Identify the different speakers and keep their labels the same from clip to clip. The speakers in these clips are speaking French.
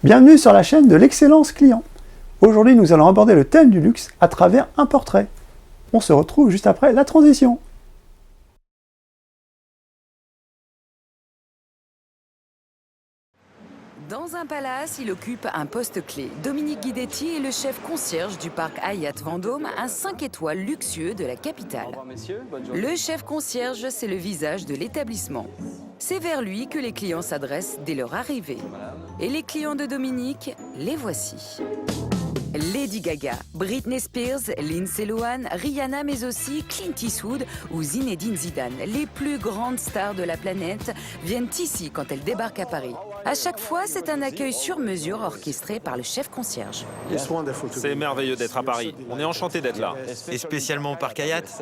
Speaker 1: Bienvenue sur la chaîne de l'excellence client. Aujourd'hui, nous allons aborder le thème du luxe à travers un portrait. On se retrouve juste après la transition.
Speaker 2: Dans un palace, il occupe un poste clé. Dominique Guidetti est le chef concierge du parc Hyatt Vendôme, un 5 étoiles luxueux de la capitale.
Speaker 3: Au revoir messieurs, bonne journée.
Speaker 2: Le chef concierge, c'est le visage de l'établissement. C'est vers lui que les clients s'adressent dès leur arrivée. Et les clients de Dominique, les voici. Lady Gaga, Britney Spears, Lindsay Lohan, Rihanna, mais aussi Clint Eastwood ou Zinedine Zidane. Les plus grandes stars de la planète viennent ici quand elles débarquent à Paris. À chaque fois, c'est un accueil sur mesure orchestré par le chef concierge.
Speaker 4: C'est merveilleux d'être à Paris. On est enchanté d'être là.
Speaker 5: Et spécialement au parc Hyatt.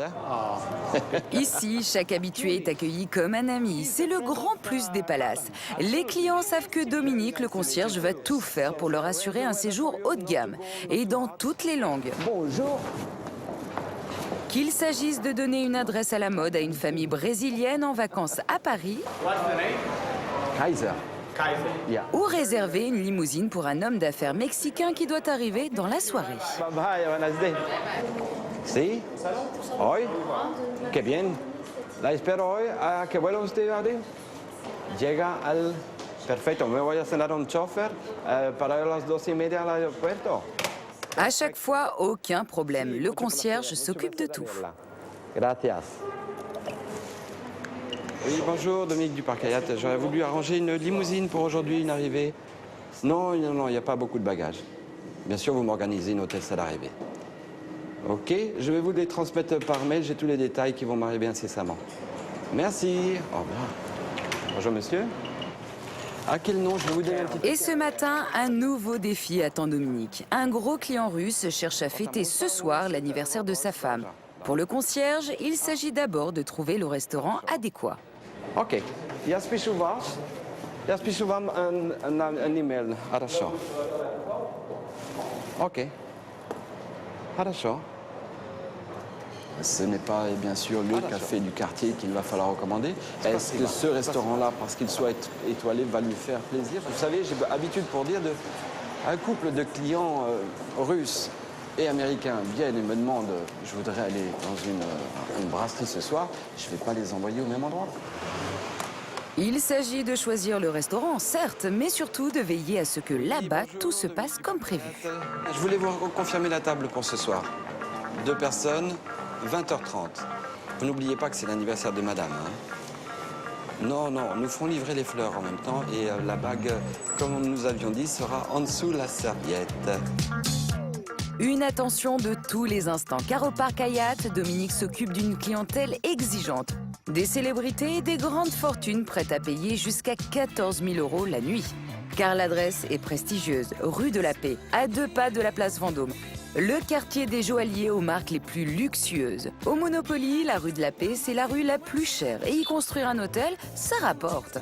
Speaker 2: Ici, chaque habitué est accueilli comme un ami. C'est le grand plus des palaces. Les clients savent que Dominique, le concierge, va tout faire pour leur assurer un séjour haut de gamme. Et dans toutes les langues.
Speaker 3: Bonjour.
Speaker 2: Qu'il s'agisse de donner une adresse à la mode à une famille brésilienne en vacances à Paris,
Speaker 3: Kaiser.
Speaker 2: ou réserver une limousine pour un homme d'affaires mexicain qui doit arriver dans la soirée.
Speaker 3: Bye bye, buenas días. Sí. Hoy. Qué bien. La espero hoy. ¿A qué vuelo usted va a ir? Llega al... Perfecto, me voy a cenar un chofer para las 2:30 al aeropuerto.
Speaker 2: À chaque fois, aucun problème. Le concierge s'occupe de tout.
Speaker 3: Gracias. Oui, bonjour, Dominique du parc Hyatt. J'aurais voulu arranger une limousine pour aujourd'hui, une arrivée. Non, il n'y a pas beaucoup de bagages. Bien sûr, vous m'organisez une hôtesse à l'arrivée. Ok, je vais vous les transmettre par mail. J'ai tous les détails qui vont m'arriver incessamment. Merci. Au revoir. Bonjour, monsieur. À quel nom je vais vous donner un petit...
Speaker 2: Et ce matin, un nouveau défi attend Dominique. Un gros client russe cherche à fêter ce soir l'anniversaire de sa femme. Pour le concierge, il s'agit d'abord de trouver le restaurant adéquat.
Speaker 3: Ok. Ja spišu vám un email. Хорошо. Ok. Хорошо. Ce n'est pas, bien sûr, le café du quartier qu'il va falloir recommander. Est-ce que ce restaurant-là, parce qu'il soit étoilé, va lui faire plaisir? Vous savez, j'ai l'habitude pour dire un couple de clients russes et américains viennent et me demandent « je voudrais aller dans une brasserie ce soir », je ne vais pas les envoyer au même endroit.
Speaker 2: Il s'agit de choisir le restaurant, certes, mais surtout de veiller à ce que là-bas, tout se passe comme prévu.
Speaker 3: Je voulais vous confirmer la table pour ce soir. 2 personnes, 20h30. Vous n'oubliez pas que c'est l'anniversaire de madame. Hein? Non, nous ferons livrer les fleurs en même temps et la bague, comme nous avions dit, sera en dessous de la serviette.
Speaker 2: Une attention de tous les instants, car au parc Hyatt, Dominique s'occupe d'une clientèle exigeante. Des célébrités et des grandes fortunes prêtes à payer jusqu'à 14 000 € la nuit. Car l'adresse est prestigieuse, rue de la Paix, à 2 pas de la place Vendôme. Le quartier des joailliers aux marques les plus luxueuses. Au Monopoly, la rue de la Paix, c'est la rue la plus chère. Et y construire un hôtel, ça rapporte.